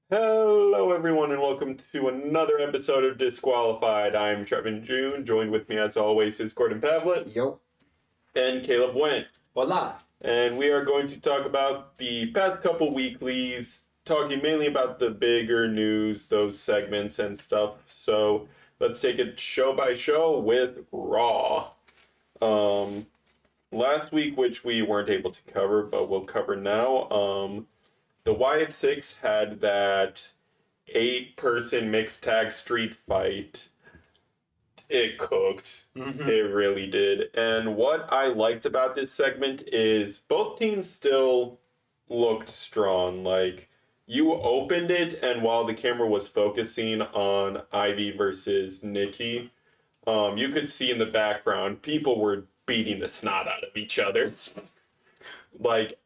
Hello, everyone, and welcome to another episode of Disqualified. I'm Trevin June. Joined with me, as always, is Gordon Pavlet Yo. and Caleb Went. Voila. And we are going to talk about the past couple weeklies, talking mainly about the bigger news, those segments and stuff. So let's take it show by show with Raw. Last week, which we weren't able to cover, but we'll cover now. The Wyatt Six had that 8-person mixed tag street fight. It cooked. It really did. And what I liked about this segment is both teams still looked strong. Like, you opened it, and while the camera was focusing on Ivy versus Nikki, you could see in the background people were beating the snot out of each other. Like,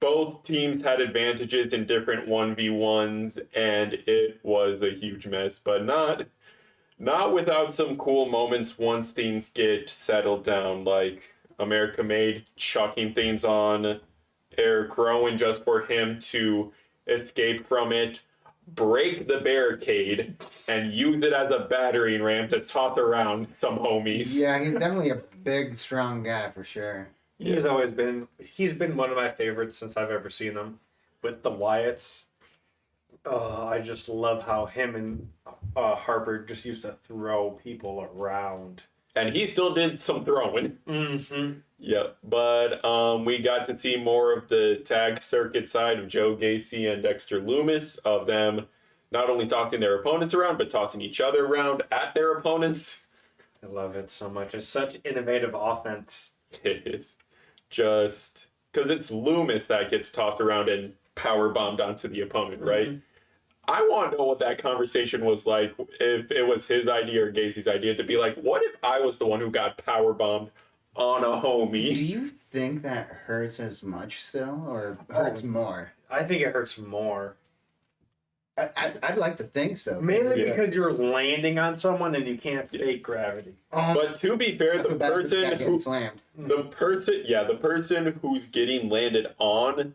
both teams had advantages in different 1v1s, and it was a huge mess, but not without some cool moments once things get settled down, like America Made chucking things on Eric Rowan just for him to escape from it, break the barricade, and use it as a battering ram to toss around some homies. Yeah, he's definitely a big, strong guy for sure. He's been one of my favorites since I've ever seen him. With the Wyatts, I just love how him and Harper just used to throw people around. And he still did some throwing. Yeah, but we got to see more of the tag circuit side of Joe Gacy and Dexter Loomis, of them not only tossing their opponents around, but tossing each other around at their opponents. I love it so much. It's such innovative offense. It is. Just because it's Loomis that gets tossed around and power bombed onto the opponent, right? I want to know what that conversation was like, if it was his idea or Gacy's idea, to be like, what if I was the one who got power bombed on a Do homie? you think that hurts as much still, or hurts more? I think it hurts more. I'd like to think so. Mainly Yeah. because you're landing on someone and you can't fake gravity. But to be fair, the person slammed. the person who's getting landed on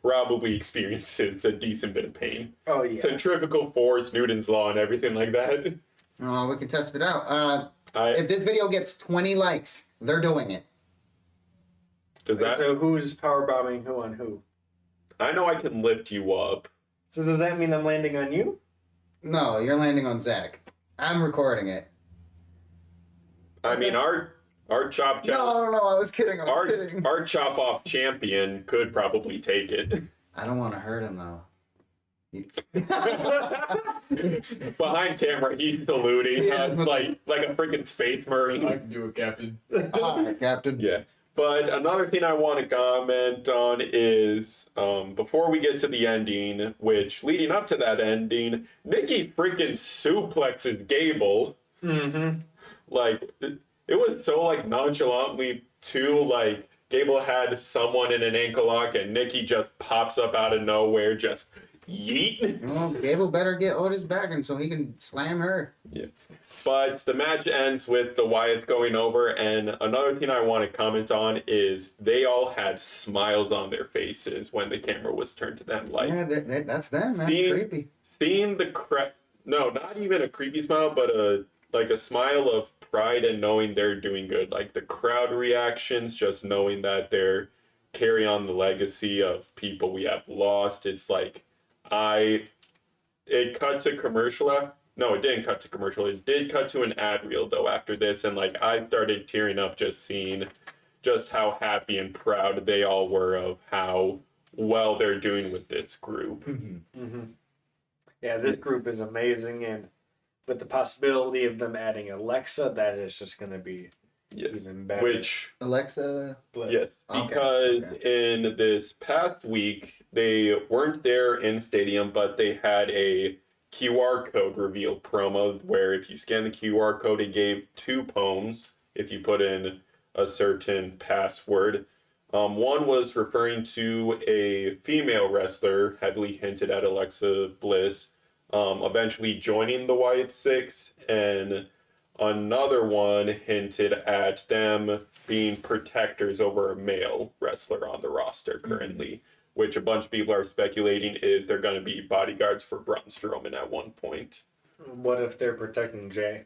probably experiences a decent bit of pain. Oh, yeah. Centrifugal force, Newton's law, and everything like that. Oh, we can test it out. If this video gets 20 likes, they're doing it. Does that? So who's power bombing who on who? I know I can lift you up. So does that mean I'm landing on you? No, you're landing on Zach. I'm recording it. I mean, our chop challenge. No, I was kidding. Our chop off champion could probably take it. I don't want to hurt him though. Behind camera, he's saluting like a freaking space marine. I can do it, Captain. Hi, Captain. Yeah. But another thing I want to comment on is, before we get to the ending, which leading up to that ending, Nikki freaking suplexes Gable. Like, it was so, like, nonchalantly, too, like, Gable had someone in an ankle lock, and Nikki just pops up out of nowhere, just yeet. Well, Gable better get Otis back and so he can slam her. Yeah. But the match ends with the Wyatts going over, and another thing I want to comment on is they all had smiles on their faces when the camera was turned to them. Like, Yeah, that's them, man. Seeing- Creepy. seeing the no, not even a creepy smile, but a smile of pride and knowing they're doing good. Like the crowd reactions, just knowing that they're carry on the legacy of people we have lost. It's like it cut to commercial. No, it didn't cut to commercial. It did cut to an ad reel though after this, and like I started tearing up just seeing just how happy and proud they all were of how well they're doing with this group. Yeah, this group is amazing, and with the possibility of them adding Alexa, that is just going to be Yes. even better. Which Alexa. Bliss. yes, Okay, because okay. in this past week they weren't there in stadium, but they had a QR code reveal promo where if you scan the QR code, it gave 2 poems if you put in a certain password. One was referring to a female wrestler, heavily hinted at Alexa Bliss, eventually joining the Wyatt Six, and another one hinted at them being protectors over a male wrestler on the roster currently. which a bunch of people are speculating is they're going to be bodyguards for Braun Strowman at one point. What if they're protecting Jay?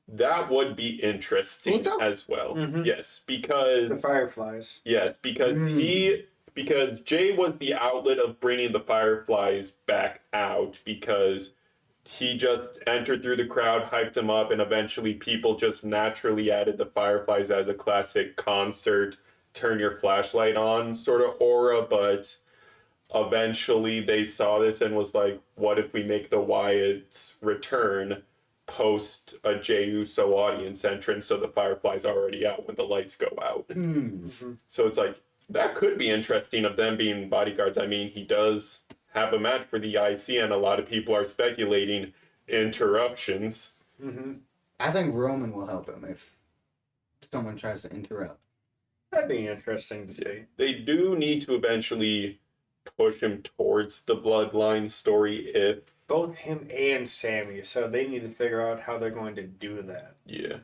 That would be interesting as well. Mm-hmm. Yes, because the Fireflies. Yes, because because Jay was the outlet of bringing the Fireflies back out, because he just entered through the crowd, hyped them up, and eventually people just naturally added the Fireflies as a classic concert, turn your flashlight on sort of aura, but eventually they saw this and was like, what if we make the Wyatts return post a Jey Uso audience entrance, so the Firefly's already out when the lights go out. Mm-hmm. So it's like, that could be interesting of them being bodyguards. I mean, he does have a match for the IC, and a lot of people are speculating interruptions. Mm-hmm. I think Roman will help him if someone tries to interrupt. That'd be interesting to see. They do need to eventually push him towards the bloodline story if... Both him and Sammy, so they need to figure out how they're going to do that. Yeah.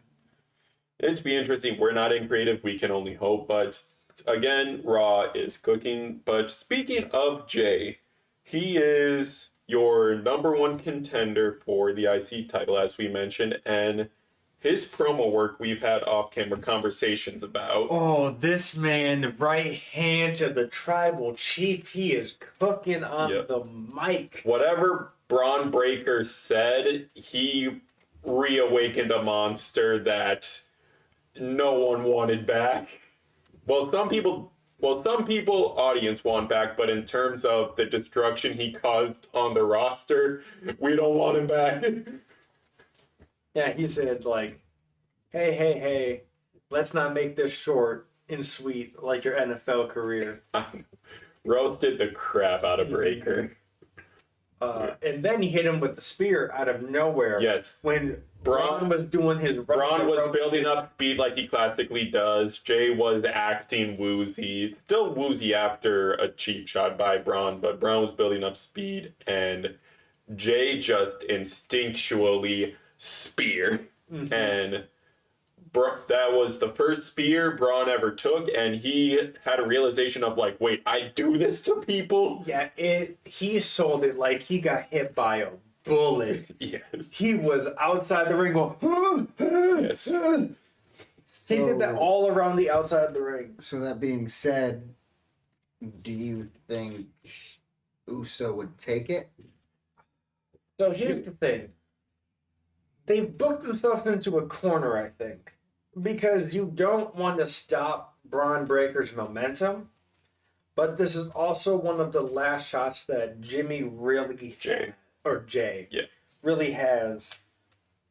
It'd be interesting. We're not in creative, we can only hope, but again, Raw is cooking. But speaking of Jay, he is your number one contender for the IC title, as we mentioned, and his promo work we've had off-camera conversations about. Oh, this man, the right hand to the tribal chief, he is cooking on the mic. Whatever Braun Breaker said, he reawakened a monster that no one wanted back. Well, some people, audience want back, but in terms of the destruction he caused on the roster, we don't want him back. Yeah, he said, like, hey, let's not make this short and sweet like your NFL career. Roasted the crap out of Breaker. And then he hit him with the spear out of nowhere. Yes. When Braun was doing his... Braun was building up speed like he classically does. Jay was acting woozy. Still woozy after a cheap shot by Braun, but Braun was building up speed, and Jay just instinctually spear. Mm-hmm. And that was the first spear Braun ever took, and he had a realization of like, wait, I do this to people? Yeah, he sold it like he got hit by a bullet. Yes. He was outside the ring going, yes. He did that all around the outside of the ring. So that being said, do you think Uso would take it? So here's the thing. They've booked themselves into a corner, I think. Because you don't want to stop Braun Breaker's momentum. But this is also one of the last shots that Jay really has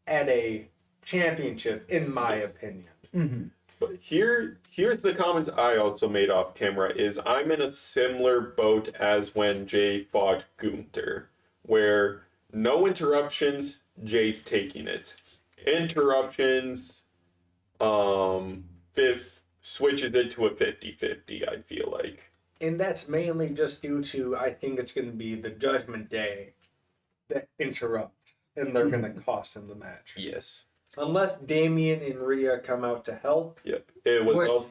at a championship, in my opinion. Mm-hmm. But here's the comments I also made off camera is I'm in a similar boat as when Jay fought Gunther, where no interruptions, Jay's taking it. Interruptions, switches it to a 50-50, I feel like. And that's mainly just due to, I think it's going to be the Judgment Day that interrupts, and they're going to cost him the match. Yes. Unless Damian and Rhea come out to help. Yep. It was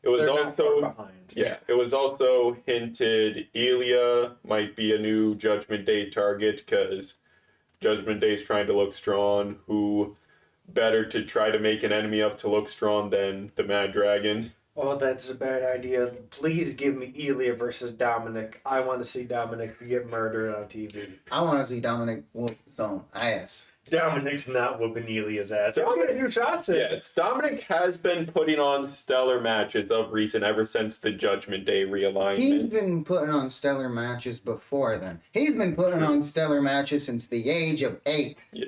It was also hinted Ilya might be a new Judgment Day target because Judgment Day's trying to look strong. Who better to try to make an enemy of to look strong than the Mad Dragon? Oh, that's a bad idea. Please give me Ilya versus Dominic. I want to see Dominic get murdered on TV. I want to see Dominic whoop some ass. Dominic's not whooping Ilya's ass. They're getting new shots in. Yes, Dominic has been putting on stellar matches of recent, ever since the Judgment Day realignment. He's been putting on stellar matches before then. He's been putting on stellar matches since the age of 8. Yeah.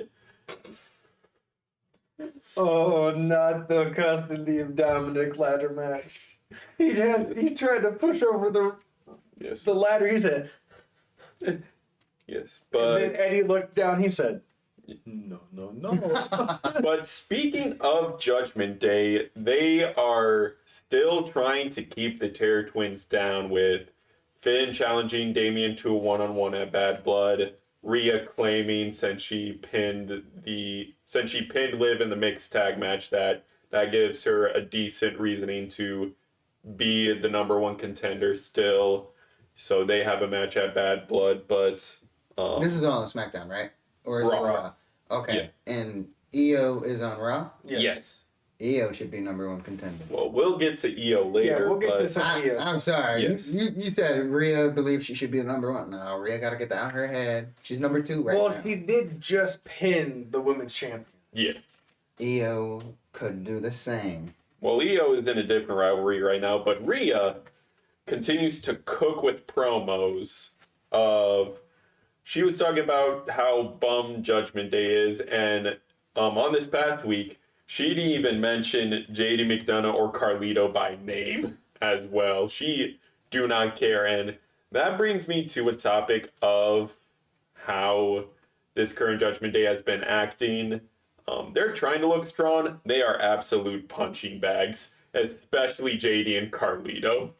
Oh, not the custody of Dominic ladder match. He tried to push over the ladder. He said, yes, but and then Eddie looked down. He said, no. But speaking of Judgment Day, they are still trying to keep the Terror Twins down, with Finn challenging Damian to a one-on-one at Bad Blood. Rhea claiming since she pinned Liv in the mixed tag match that gives her a decent reasoning to be the number one contender still. So they have a match at Bad Blood, but This is on SmackDown, right? Or is it Raw. Raw? Okay. And EO is on Raw? yes. EO should be number one contender. Well, we'll get to EO later. Yeah, we'll get but to some EO. I'm sorry. Yes. You said Rhea believes she should be the number one. No, Rhea got to get that out of her head. She's number 2 right Well, now. he did just pin the women's champion. Yeah. EO could do the same. Well, EO is in a different rivalry right now, but Rhea continues to cook with promos of she was talking about how bummed Judgment Day is, and on this past week, she didn't even mention JD McDonough or Carlito by name as well. She do not care, and that brings me to a topic of how this current Judgment Day has been acting. They're trying to look strong. They are absolute punching bags, especially JD and Carlito.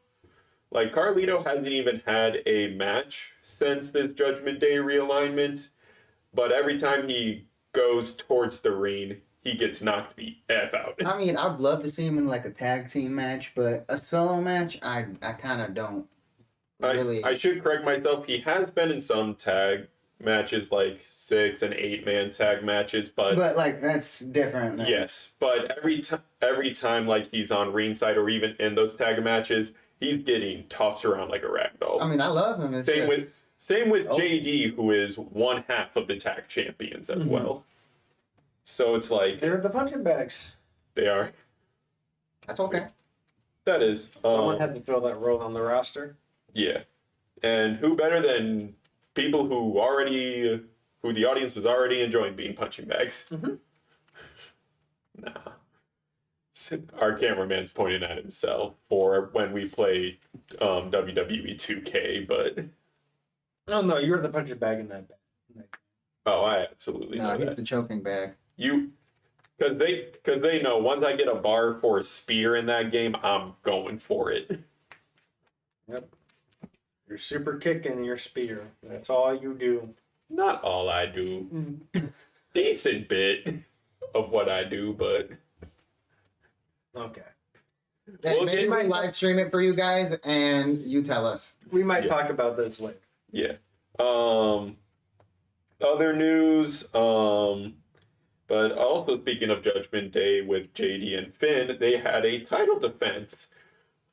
Like, Carlito hasn't even had a match since this Judgment Day realignment, but every time he goes towards the ring, he gets knocked the F out. I mean, I'd love to see him in like a tag team match, but a solo match, I kind of don't really. I should correct myself. He has been in some tag matches, like 6 and 8 man tag matches, but like that's different. Than... yes, but every time like he's on ringside or even in those tag matches, he's getting tossed around like a rag doll. I mean, I love him. Same with JD, who is one half of the tag champions as well. So it's like They're the punching bags. they are. That's okay. That is. Someone has to fill that role on the roster. Yeah, and who better than people who the audience was already enjoying being punching bags? Nah. Our cameraman's pointing at himself for when we play WWE 2K, but Oh no, you're the punching bag in that bag. oh, I absolutely No, know he's that. the choking bag. Because they know once I get a bar for a spear in that game, I'm going for it. Yep. Your super kick and your spear. That's all you do. Not all I do. Decent bit of what I do, but Okay. Hey, Well, maybe it we might- live stream it for you guys, and you tell us. We might Yeah. talk about this later. yeah. Other news, but also speaking of Judgment Day with JD and Finn, they had a title defense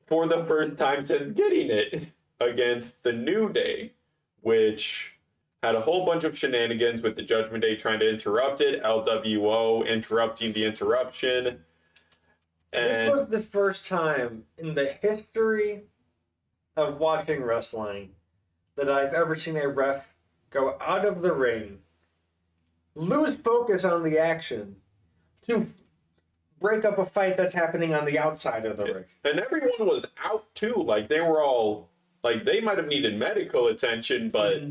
for the first time since getting it against the New Day, which had a whole bunch of shenanigans with the Judgment Day trying to interrupt it, LWO interrupting the interruption. This And was the first time in the history of watching wrestling that I've ever seen a ref go out of the ring, lose focus on the action, to break up a fight that's happening on the outside of the ring. and everyone was out too. Like they were all like they might have needed medical attention, but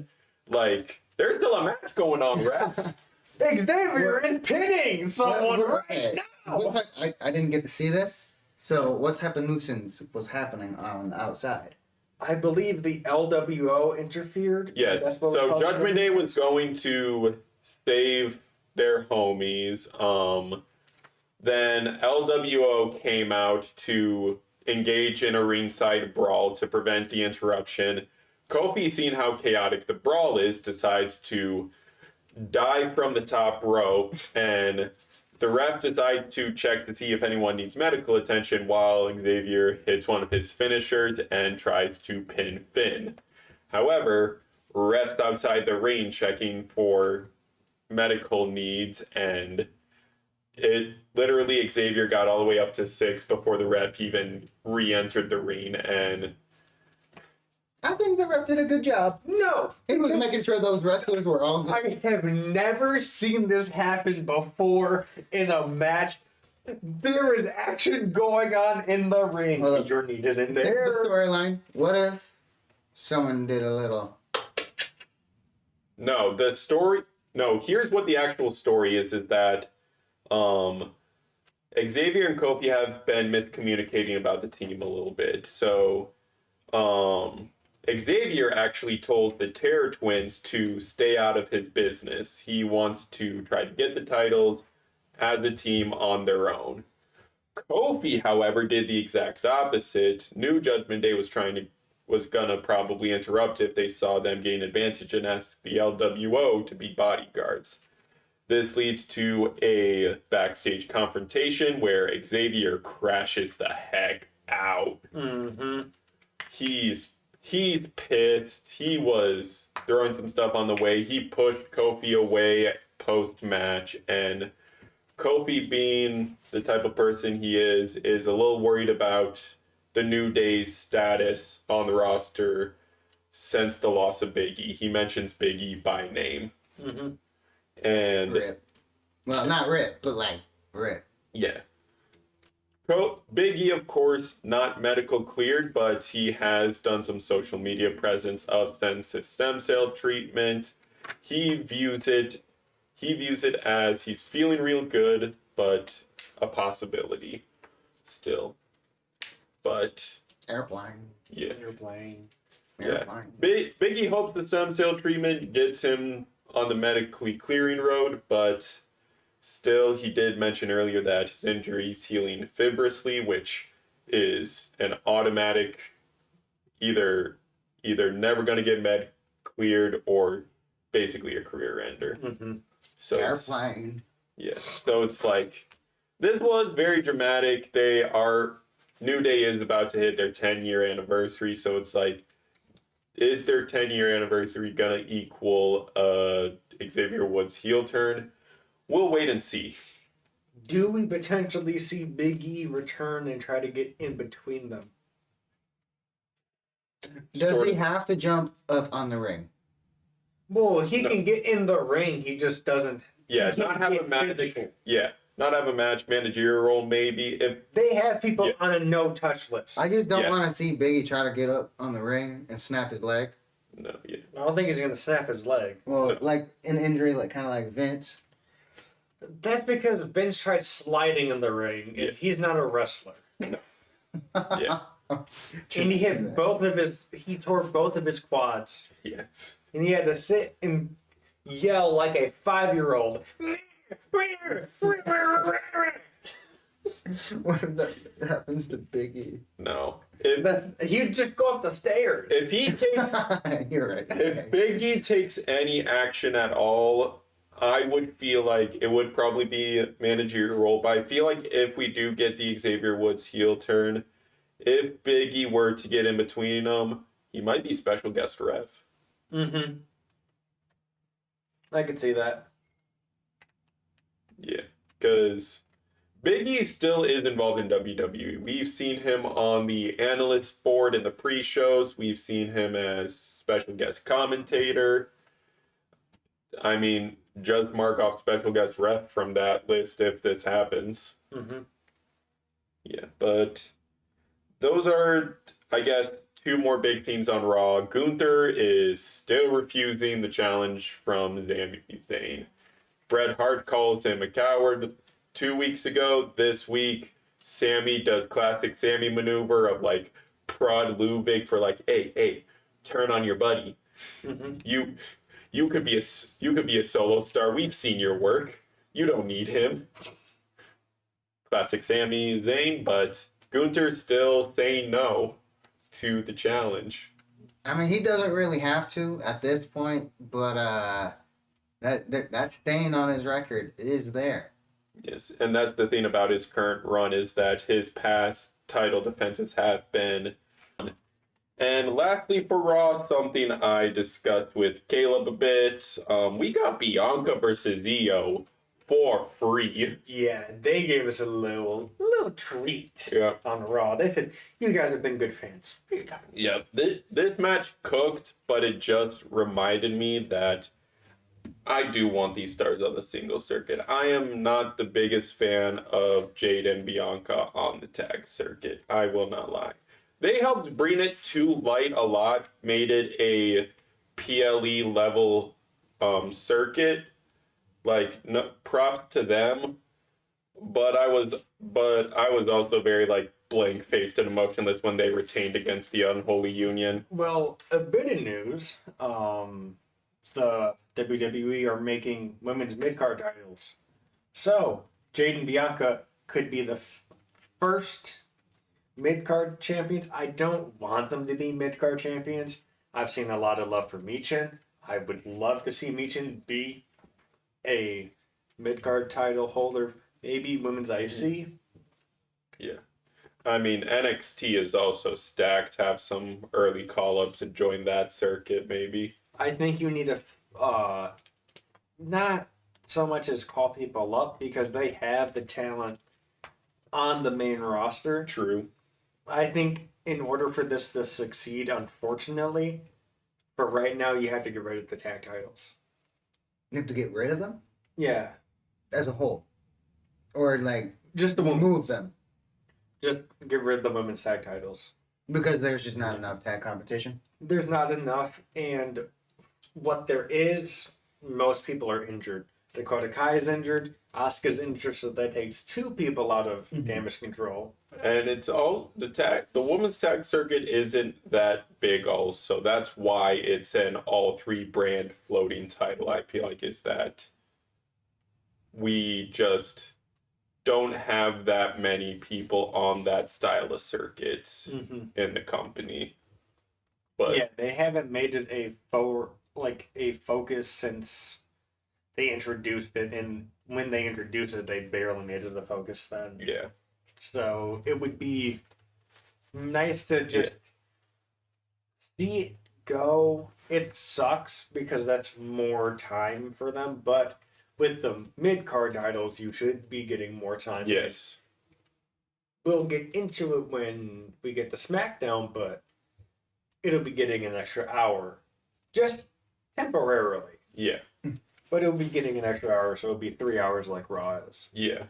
like there's still a match going on, ref. Xavier is pinning someone right now. I didn't get to see this. So what type of nuisance was happening on the outside? I believe the LWO interfered. Yes. That's what was So called. Judgment Day was going to save their homies. Then LWO came out to engage in a ringside brawl to prevent the interruption. Kofi, seeing how chaotic the brawl is, decides to dive from the top rope, and the ref decides to check to see if anyone needs medical attention while Xavier hits one of his finishers and tries to pin Finn. However, ref's outside the ring checking for medical needs, and it literally Xavier got all the way up to 6 before the ref even re-entered the ring, and I think the ref did a good job. No, He was making sure those wrestlers were all good. I have never seen this happen before in a match. There is action going on in the ring. Well, You're needed in There's there. the storyline. What if someone did a little... no, the story. No, here's what the actual story is that Xavier and Kofi have been miscommunicating about the team a little bit. So Xavier actually told the Terror Twins to stay out of his business. He wants to try to get the titles as a team on their own. Kofi, however, did the exact opposite. New Judgment Day was gonna probably interrupt if they saw them gain advantage and ask the LWO to be bodyguards. This leads to a backstage confrontation where Xavier crashes the heck out. Mm-hmm. He's pissed. He was throwing some stuff on the way. He pushed Kofi away post match, and Kofi, being the type of person he is a little worried about the New Day's status on the roster since the loss of Big E. He mentions Big E by name. Mm-hmm. And Rip. Well, not Rip, but like Rip. yeah. Big E, of course, not medical cleared, but he has done some social media presence of since his stem cell treatment. He views it as he's feeling real good, but a possibility still. But Airplane. yeah. Airplane. Airplane. Biggie hopes the stem cell treatment gets him on the medically clearing road, but still, he did mention earlier that his injury is healing fibrously, which is an automatic either never going to get med cleared or basically a career ender. Mm-hmm. So Airplane. so it's like this was very dramatic. New Day is about to hit their 10-year anniversary, so it's like, is their 10-year anniversary gonna equal Xavier Woods' heel turn? We'll wait and see. Do we potentially see Big E return and try to get in between them? Does Sort he of. have to jump up on the ring? Well, he No. can get in the ring. He just doesn't. Yeah, he not can't have a get match. physical. Yeah, not have a match managerial role maybe. If They have people Yeah. on a no-touch list. I just don't Yes. want to see Biggie try to get up on the ring and snap his leg. no, yeah, I don't think he's going to snap his leg. Well, No. like an injury, like kind of like Vince. That's because Vince tried sliding in the ring, and Yeah. he's not a wrestler. yeah, And he tore both of his quads. yes. And he had to sit and yell like a 5-year-old. What if that happens to Biggie? No. He'd just go up the stairs. If he takes You're right. if Biggie takes any action at all, I would feel like it would probably be a managerial role. But I feel like if we do get the Xavier Woods heel turn, if Biggie were to get in between them, he might be special guest ref. Mm-hmm. I could see that. Yeah, because Biggie still is involved in WWE. We've seen him on the analyst board in the pre-shows. We've seen him as special guest commentator. I mean, just mark off special guest ref from that list if this happens. Mm-hmm. Yeah, but those are, I guess, two more big themes on Raw. Gunther is still refusing the challenge from Sami Zayn. Bret Hart calls him a coward 2 weeks ago. This week, Sammy does classic Sammy maneuver of like prod Lubick for like, hey, turn on your buddy. Mm-hmm. You could be a solo star. We've seen your work. You don't need him. Classic Sami Zayn, but Gunther's still saying no to the challenge. I mean, he doesn't really have to at this point, but that stain on his record is there. Yes, and that's the thing about his current run is that his past title defenses have been. And lastly for Raw, something I discussed with Caleb a bit. We got Bianca versus Io for free. Yeah, they gave us a little treat Yeah. on Raw. They said, you guys have been good fans. Yeah, this match cooked, but it just reminded me that I do want these stars on the single circuit. I am not the biggest fan of Jade and Bianca on the tag circuit. I will not lie. They helped bring it to light a lot, made it a PLE level circuit. Like, no, props to them. But I was also very like blank faced and emotionless when they retained against the Unholy Union. Well, a bit of news. The WWE are making women's mid-card titles. So, Jade and Bianca could be the first mid-card champions. I don't want them to be mid-card champions. I've seen a lot of love for Michin. I would love to see Michin be a mid-card title holder, maybe women's IC. Yeah. I mean, NXT is also stacked. Have some early call-ups and join that circuit, maybe. I think you need to not so much as call people up because they have the talent on the main roster. True. I think in order for this to succeed, unfortunately, for right now, you have to get rid of the tag titles. You have to get rid of them Yeah, as a whole, or like just the remove them Just get rid of the women's tag titles. because there's just not enough tag competition. There's not enough, and what there is, most people are injured. Dakota Kai is injured. Asuka's injured, so that takes two people out of damage control. And it's all the women's tag circuit isn't that big also. That's why it's an all three brand floating title, I feel like, is that we just don't have that many people on that style of circuit in the company. But Yeah, they haven't made it a focus since they introduced it, and when they introduced it, they barely made it a focus then. yeah. So it would be nice to just see it go. It sucks because that's more time for them, but with the mid-card titles, you should be getting more time. Yes. We'll get into it when we get the SmackDown, but it'll be getting an extra hour. Just temporarily. Yeah. But it'll be getting an extra hour, so it'll be 3 hours like Raw is. Yeah.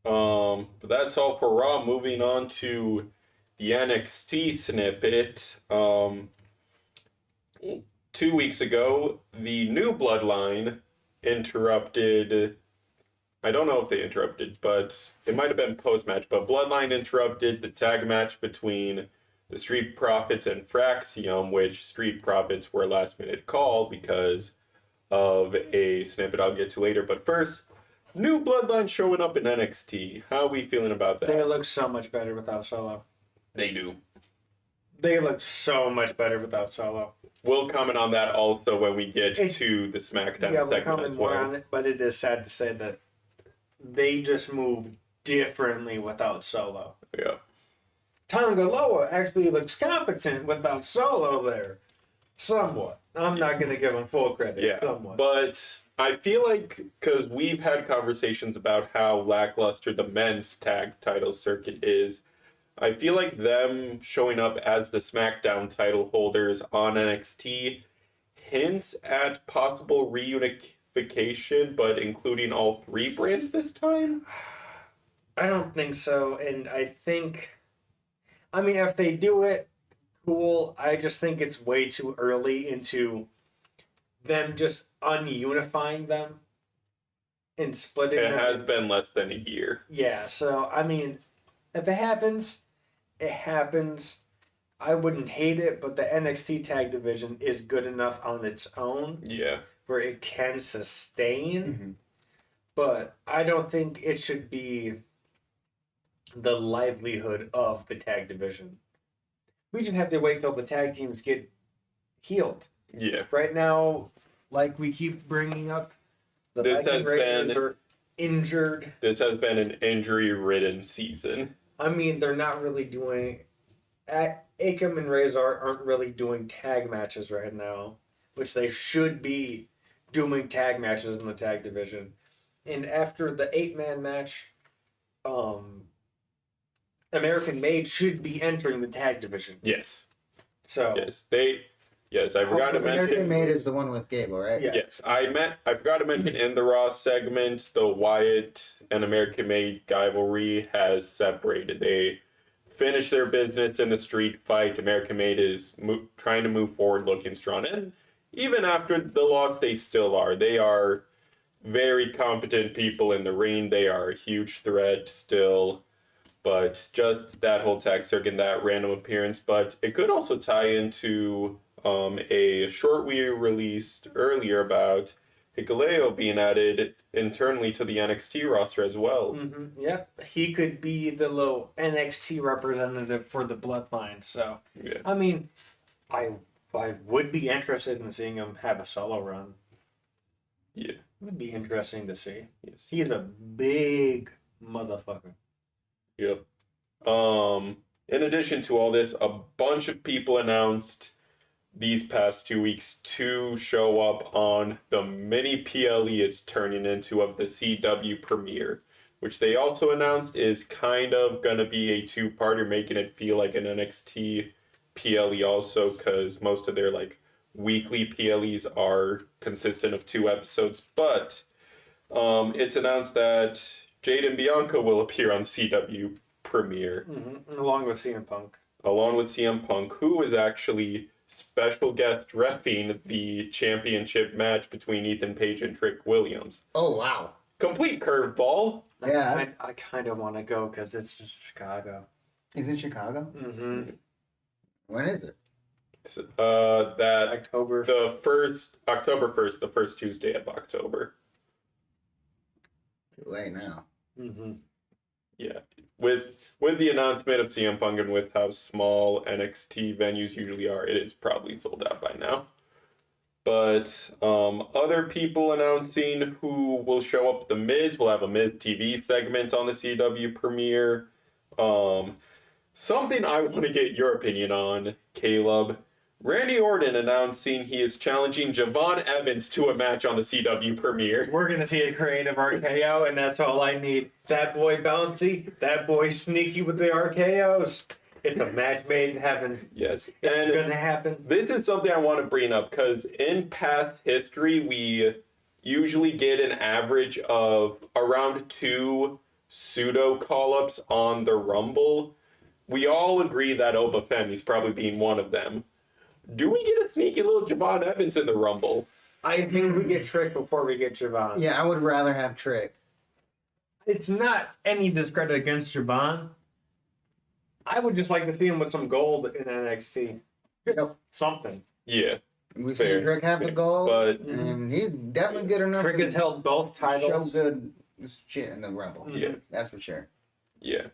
But that's all for Raw. Moving on to the NXT snippet. 2 weeks ago, the new Bloodline interrupted. I don't know if they interrupted, but it might have been post-match. But Bloodline interrupted the tag match between the Street Profits and Fraxium, which Street Profits were last-minute call because of a snippet I'll get to later. But first, new Bloodline showing up in NXT. How are we feeling about that? They look so much better without Solo. They do. They look so much better without Solo. We'll comment on that also when we get to the SmackDown Yeah, we'll segment comment as more well. on it, but it is sad to say that they just move differently without Solo. Yeah. Tonga Loa actually looks competent without Solo there. Somewhat. I'm not going to give him full credit. Yeah. Somewhat. But I feel like, because we've had conversations about how lackluster the men's tag title circuit is, I feel like them showing up as the SmackDown title holders on NXT hints at possible reunification, but including all three brands this time? I don't think so. And I think, I mean, if they do it, cool. I just think it's way too early into them just ununifying them and splitting It them. has been less than a year. Yeah, so, I mean, if it happens, it happens. I wouldn't hate it, but the NXT tag division is good enough on its own Yeah. where it can sustain. Mm-hmm. But I don't think it should be the livelihood of the tag division. We just have to wait till the tag teams get healed. Yeah. Right now, like we keep bringing up, the This Viking has Raiders been- are injured. This has been an injury-ridden season. I mean, they're not really doing. Akam and Razor aren't really doing tag matches right now, which they should be doing tag matches in the tag division. And after the 8-man match, American Made should be entering the tag division. Yes. So Yes, I forgot to American mention. Made is the one with Gable, right? Yeah. Yes, I forgot to mention in the Raw segment, the Wyatt and American Made rivalry has separated. They finished their business in the street fight. American Made is trying to move forward, looking strong, and even after the loss, they still are. They are very competent people in the ring. They are a huge threat still. But just that whole tag circuit, that random appearance. But it could also tie into a short we released earlier about Hikuleo being added internally to the NXT roster as well. Mm-hmm. Yep. He could be the little NXT representative for the Bloodline. So, Yeah. I mean, I would be interested in seeing him have a solo run. Yeah. It would be interesting to see. Yes. He's a big motherfucker. Yep. In addition to all this, a bunch of people announced these past 2 weeks to show up on the mini PLE it's turning into of the CW premiere, which they also announced is kind of going to be a two-parter, making it feel like an NXT PLE also, because most of their like weekly PLEs are consistent of 2 episodes. But it's announced that Jade and Bianca will appear on the CW premiere, Along with CM Punk. along with CM Punk, who is actually special guest reffing the championship match between Ethan Page and Trick Williams. Oh, wow. Complete curveball. Yeah. I kind of want to go because it's just Chicago. Is it Chicago? Mm-hmm. When is it? That October. October 1st, the first Tuesday of October. Too late now. Mm-hmm. Yeah. With the announcement of CM Punk and with how small NXT venues usually are, it is probably sold out by now. But other people announcing who will show up, The Miz will have a Miz TV segment on the CW premiere. Something I want to get your opinion on, Caleb. Randy Orton announcing he is challenging Javon Evans to a match on the CW premiere. We're going to see a creative RKO, and that's all I need. That boy bouncy, that boy sneaky with the RKOs. It's a match made in heaven. Yes. It's going to happen. This is something I want to bring up because in past history, we usually get an average of around 2 pseudo call-ups on the Rumble. We all agree that Obafemi's probably being one of them. Do we get a sneaky little Javon Evans in the Rumble? I think we get Trick before we get Javon. Yeah, I would rather have Trick. It's not any discredit against Javon. I would just like to see him with some gold in NXT. Yep. Something. Yeah. We Fair. see Trick have the goal, But and he's definitely good enough Trick has held both show titles. good shit in the Rumble. Yeah. That's for sure. yeah.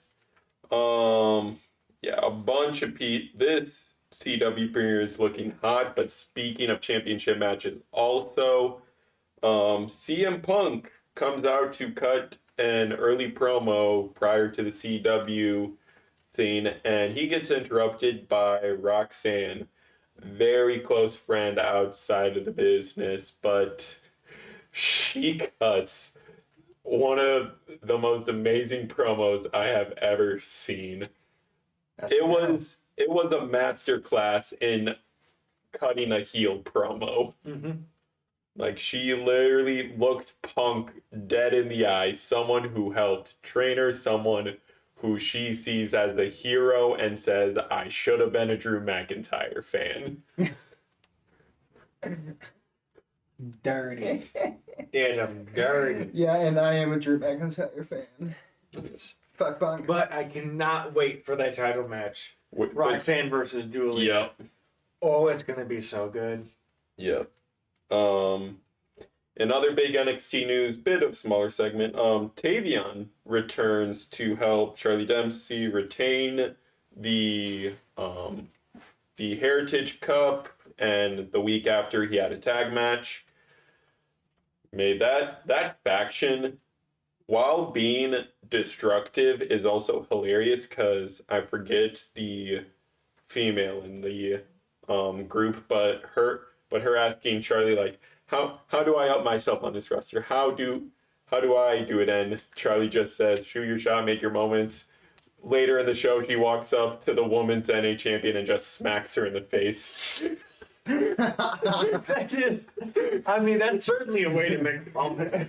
Yeah, a bunch of this CW premiere is looking hot, but speaking of championship matches, also CM Punk comes out to cut an early promo prior to the CW thing, and he gets interrupted by Roxanne, very close friend outside of the business, but she cuts one of the most amazing promos I have ever seen. It was a masterclass in cutting a heel promo. Mm-hmm. Like, she literally looked Punk dead in the eye, someone who helped train her, someone who she sees as the hero, and says, I should have been a Drew McIntyre fan. Dirty. Damn, dirty. Yeah, and I am a Drew McIntyre fan. Fuck Punk. But I cannot wait for that title match. Wait, Roxanne versus Julia. Yep. Oh, it's going to be so good. Yep. In other big NXT news, bit of smaller segment, Tavion returns to help Charlie Dempsey retain the Heritage Cup, and the week after he had a tag match. Made that faction, while being destructive, is also hilarious because I forget the female in the group, but her asking Charlie like, how do I up myself on this roster? How do I do it? And Charlie just says, shoot your shot, make your moments. Later in the show, she walks up to the women's NA champion and just smacks her in the face. I mean, that's certainly a way to make a comment.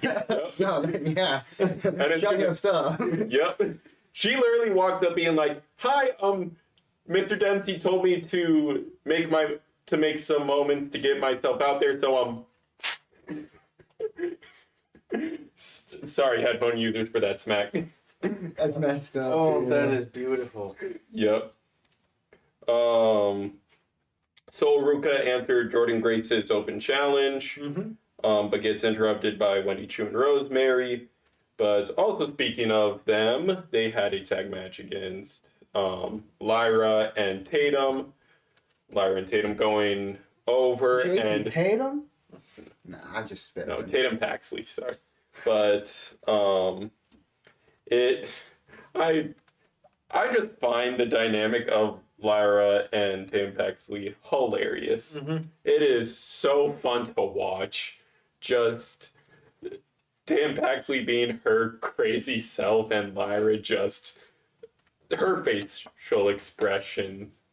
So, yeah. And Shut your stuff. Yep. She literally walked up being like, hi, Mr. Dempsey told me to make some moments to get myself out there, so sorry, headphone users, for that smack. That's messed up. Oh, that is beautiful. Yep. Sol Ruka answered Jordan Grace's open challenge. Mm-hmm. but gets interrupted by Wendy Chu and Rosemary. But also speaking of them, they had a tag match against Lyra and Tatum. Lyra and Tatum going over Jason and Tatum? No, I'm just spitting. no, Tatum Paxley, sorry. But I just find the dynamic of Lyra and Tatum Paxley hilarious. Mm-hmm. It is so fun to watch. Just Tatum Paxley being her crazy self and Lyra just her facial expressions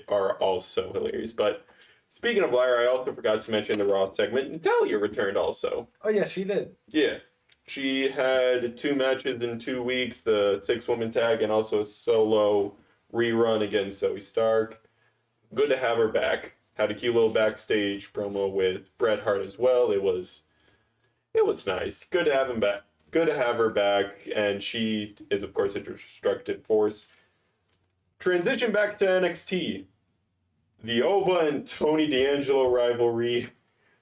are also hilarious. But speaking of Lyra, I also forgot to mention the Raw segment. Natalia returned also. Oh yeah, she did. Yeah. She had 2 matches in 2 weeks, the 6-woman tag and also a solo rerun against Zoe Stark. Good to have her back. Had a cute little backstage promo with Bret Hart as well. It was nice. Good to have him back. Good to have her back, and she is of course a destructive force. Transition back to NXT. The Ova and Tony D'Angelo rivalry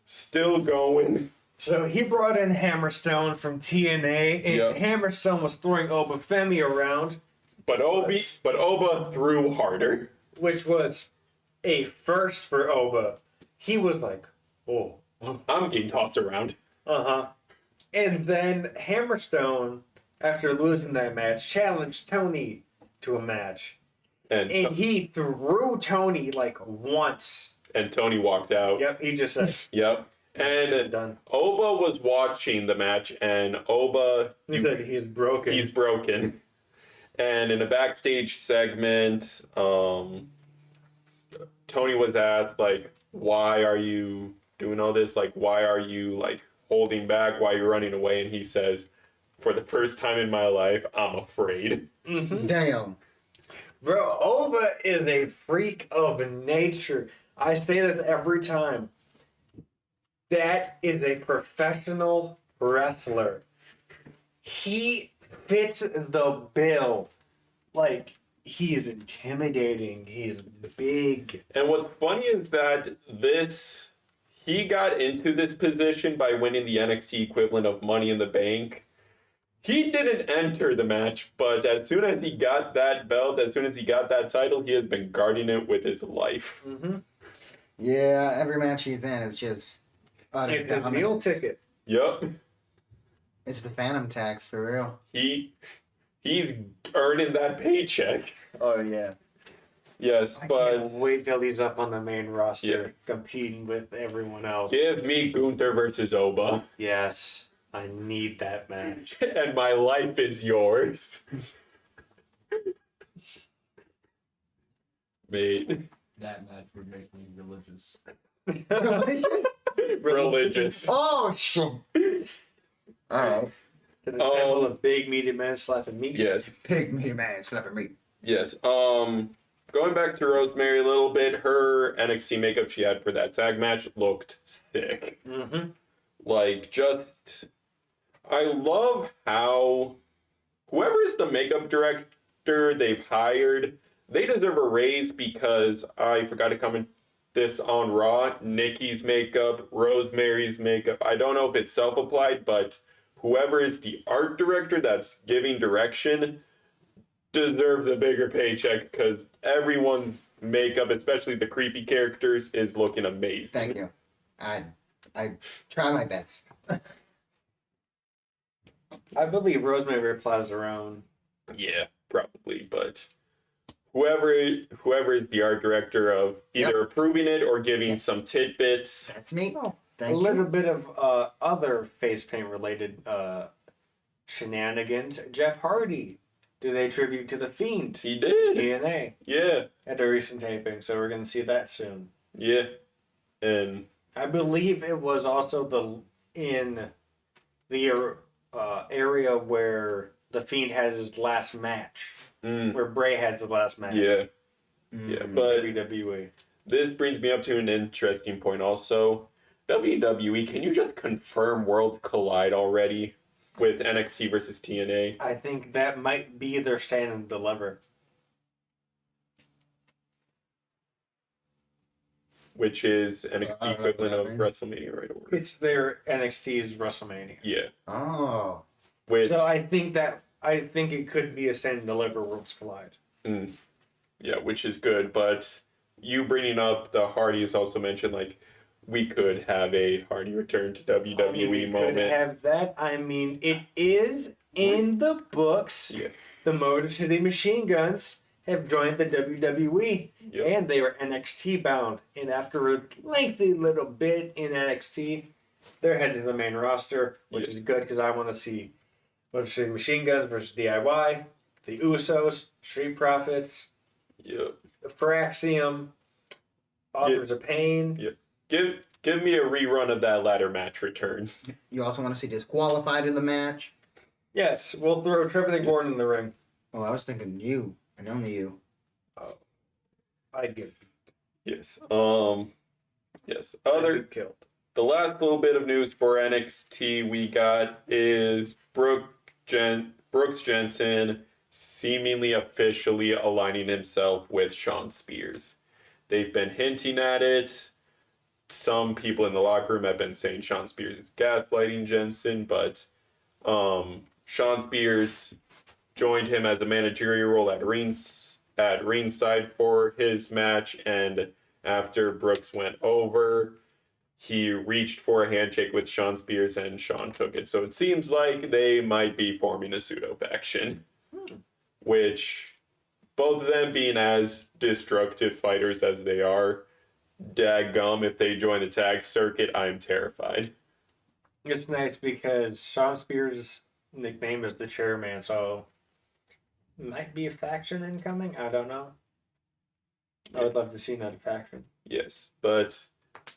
still going. So he brought in Hammerstone from TNA, and Yep. Hammerstone was throwing Obafemi around, But Oba threw harder. which was a first for Oba. He was like, oh. I'm getting tossed around. Uh-huh. And then Hammerstone, after losing that match, challenged Tony to a match. And he threw Tony like once. Tony walked out. Yep, he just said, Yep. And done. Oba was watching the match, and Oba He said he's broken. he's broken. And in a backstage segment, Tony was asked like, "Why are you doing all this? Like, why are you like holding back? Why are you running away?" And he says, "For the first time in my life, I'm afraid." Mm-hmm. Damn. Bro, Oba is a freak of nature. I say this every time. That is a professional wrestler. He fits the bill. Like, he is intimidating. He's big. And what's funny is that he got into this position by winning the NXT equivalent of Money in the Bank. He didn't enter the match, but as soon as he got that belt, as soon as he got that title, he has been guarding it with his life. Mm-hmm. Yeah, every match he's in is just. It's a meal ticket. Yup. It's the Phantom tax for real. He's earning that paycheck. Oh, yeah. Yes, I but can't wait till he's up on the main roster Yeah. competing with everyone else. give me Gunther versus Oba, Yes, I need that match. and my life is yours. Mate, That match would make me religious. religious. Oh shit! All right, To the temple of big meaty man slapping meat. Yes, pig me man slapping me. yes. Going back to Rosemary a little bit, her NXT makeup she had for that tag match looked sick. Mm-hmm. Like, I love how whoever is the makeup director they've hired, they deserve a raise because I forgot to comment this on Raw. Nikki's makeup, Rosemary's makeup. I don't know if it's self-applied, but whoever is the art director that's giving direction deserves a bigger paycheck because everyone's makeup, especially the creepy characters, is looking amazing. Thank you. I try my best. I believe Rosemary replies her own. Yeah, probably, but whoever is the art director of either approving it or giving some tidbits. That's me. Oh, Thank a you. little bit of other face paint related shenanigans. Jeff Hardy did a tribute to the Fiend, He did. TNA, Yeah, at the recent taping, so we're gonna see that soon. yeah, and I believe it was also in the area where the Fiend has his last match, where Bray has his last match. yeah, Mm. yeah. But WWE. this brings me up to an interesting point. Also, WWE, can you just confirm Worlds Collide already with NXT versus TNA? I think that might be their stand and deliver. which is NXT I don't know equivalent what of that WrestleMania, right? Order. It's their NXT's WrestleMania. Yeah. Oh. Which So I think it could be a Stand and Deliver Worlds Collide. yeah, which is good. But you bringing up the Hardys also mentioned like we could have a Hardy return to WWE we moment. could have that. I mean, it is in the books. Yeah. The Motor City Machine Guns have joined the WWE, Yep. and they were NXT bound. And after a lengthy little bit in NXT, they're headed to the main roster, which Yeah. is good because I want to see Motor City Machine Guns versus DIY, the Usos, Street Profits, Yeah. Firaxium, Authors of Pain. Yeah. Give me a rerun of that ladder match return. You also want to see disqualified in the match? Yes, we'll throw Trevor the Gordon in the ring. Oh, I was thinking you and only you. I'd get Yes. Yes. killed. The last little bit of news for NXT we got is Brooks Jensen seemingly officially aligning himself with Shawn Spears. They've been hinting at it. Some people in the locker room have been saying Shawn Spears is gaslighting Jensen, but Shawn Spears joined him as a managerial role at ringside for his match, and after Brooks went over, he reached for a handshake with Shawn Spears and Shawn took it. So it seems like they might be forming a pseudo faction, which both of them being as destructive fighters as they are, daggum, if they join the tag circuit, I'm terrified. It's nice because Shawn Spears' nickname is the Chairman, so might be a faction incoming. I don't know. I would love to see another faction. Yes, but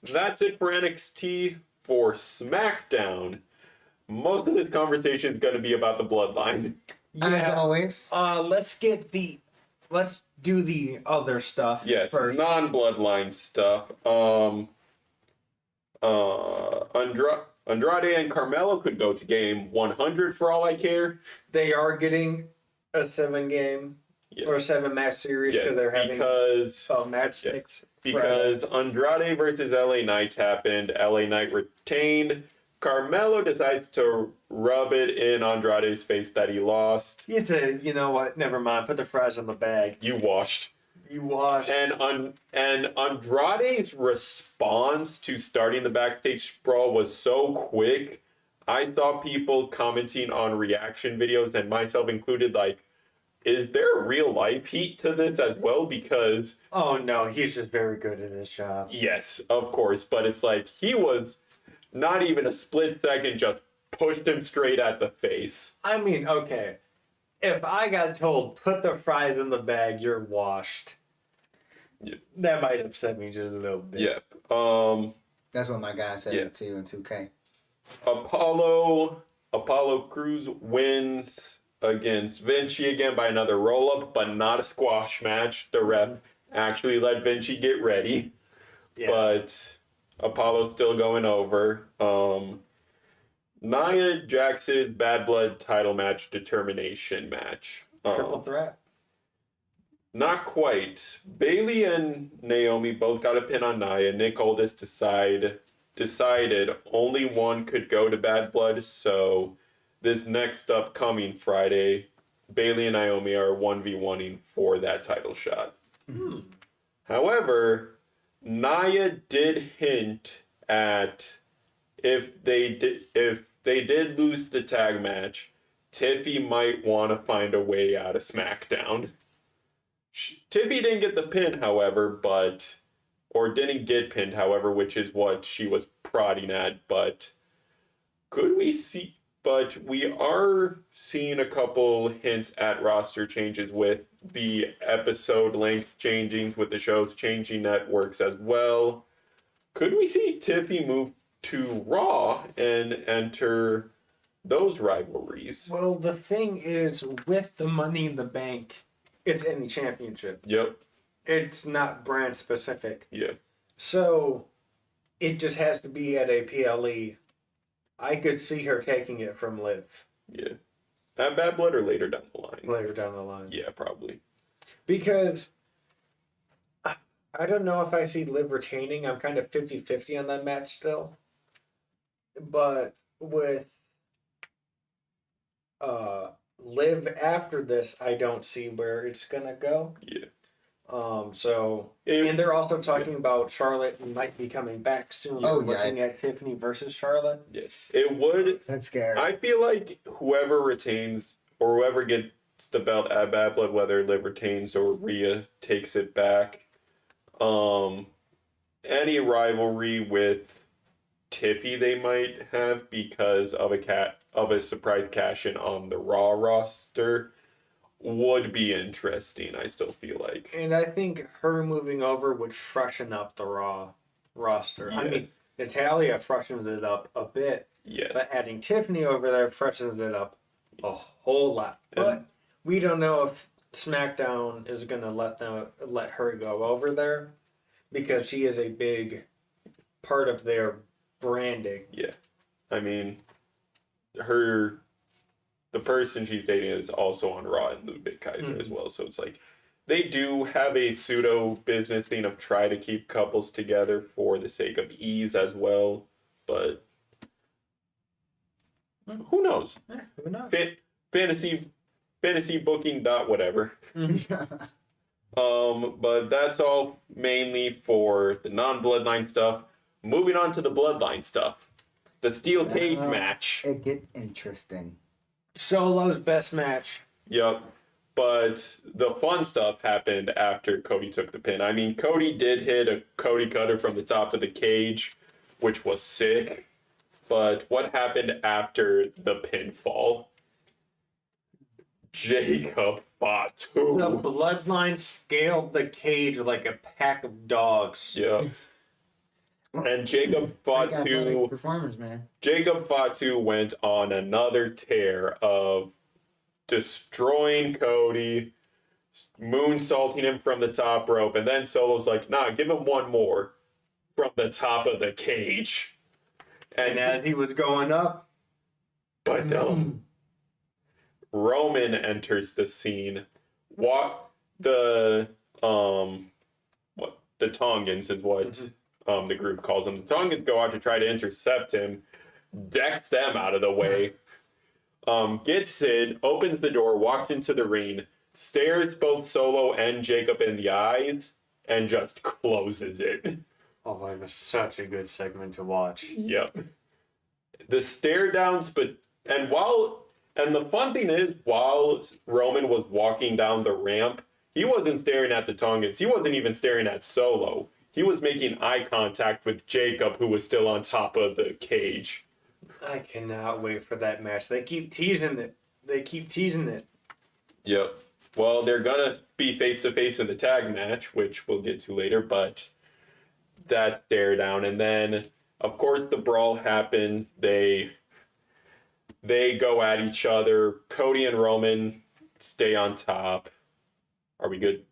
that's it for NXT. For SmackDown, most of this conversation is going to be about the Bloodline. As always. Let's do the other stuff. Yes, first. non-Bloodline stuff. Andrade and Carmelo could go to game 100 for all I care. They are getting a 7-game Yes. or 7-match series Yes, they're having match 6. Because Andrade versus LA Knight happened. LA Knight retained. Carmelo decides to rub it in Andrade's face that he lost. He said, you know what? Never mind. Put the fries in the bag. You washed. You wash. And Andrade's response to starting the backstage brawl was so quick. I saw people commenting on reaction videos, and myself included, like, is there real life heat to this as well? Because Oh no, he's just very good at his job. yes, of course, but it's like he was not even a split second, just pushed him straight at the face. I mean, okay. If I got told, put the fries in the bag, you're washed. Yeah. That might upset me just a little bit. Yep. That's what my guy said Yeah. to you in 2K. Apollo Crews wins against Vinci again by another roll-up, but not a squash match. The ref actually let Vinci get ready, but Apollo's still going over. Nia Jax's Bad Blood title match determination match. Triple threat. Not quite. Bailey and Naomi both got a pin on Nia. Nick Aldis decided only one could go to Bad Blood, so this next upcoming Friday, Bailey and Naomi are 1v1ing for that title shot. However, Nia did hint at if they did lose the tag match, Tiffy might want to find a way out of SmackDown. Tiffy didn't get the pin, however, or didn't get pinned, however, which is what she was prodding at, but we are seeing a couple hints at roster changes with the episode length changing, with the shows changing networks as well. Could we see Tiffy move to Raw and enter those rivalries? Well, the thing is, with the Money in the Bank, it's any championship. Yep. It's not brand specific. Yeah. So, it just has to be at a PLE. I could see her taking it from Liv Yeah. At Bad Blood or later down the line? later down the line. Yeah, probably. Because I don't know if I see Liv retaining. I'm kind of 50-50 on that match still. But with Liv after this, I don't see where it's gonna go. Yeah. And they're also talking about Charlotte might be coming back soon. Oh, Looking at Tiffany versus Charlotte. Yes. It would. That's scary. I feel like whoever retains or whoever gets the belt at Bad Blood, whether Liv retains or Rhea takes it back, any rivalry with Tiffy they might have because of a surprise cash in on the Raw roster would be interesting. I still feel like, And I think her moving over would freshen up the Raw roster. I Yes. mean, Natalia freshens it up a bit, yeah, but adding Tiffany over there freshens it up a whole lot. But we don't know if SmackDown is going to let her go over there because she is a big part of their branding. yeah. I mean, the person she's dating is also on Raw and Ludwig Kaiser as well. So it's like they do have a pseudo business thing of try to keep couples together for the sake of ease as well. But who knows? Who knows? Fantasy booking dot whatever. But that's all mainly for the non-bloodline stuff. Moving on to the bloodline stuff. The steel cage match. It gets interesting. Solo's best match. Yep. But the fun stuff happened after Cody took the pin. I mean, Cody did hit a Cody cutter from the top of the cage, which was sick. But what happened after the pinfall? Jacob Fatu. The bloodline scaled the cage like a pack of dogs. Yeah. And Jacob Fatu. Performers, man. Jacob Fatu went on another tear of destroying Cody, moonsaulting him from the top rope, and then Solo's like, nah, give him one more from the top of the cage. And as he was going up, But Roman enters the scene. The Tongans is what the group calls them. The Tongans go out to try to intercept him, decks them out of the way, gets in, opens the door, walks into the ring, stares both Solo and Jacob in the eyes, and just closes it. oh, it was such a good segment to watch. Yep. The stare downs, and the fun thing is, while Roman was walking down the ramp, he wasn't staring at the Tongans. He wasn't even staring at Solo. He was making eye contact with Jacob, who was still on top of the cage. I cannot wait for that match. They keep teasing it. Yep. Well, they're gonna be face to face in the tag match, which we'll get to later, but that's stare down. And then, of course, the brawl happens. They go at each other. Cody and Roman stay on top. Are we good?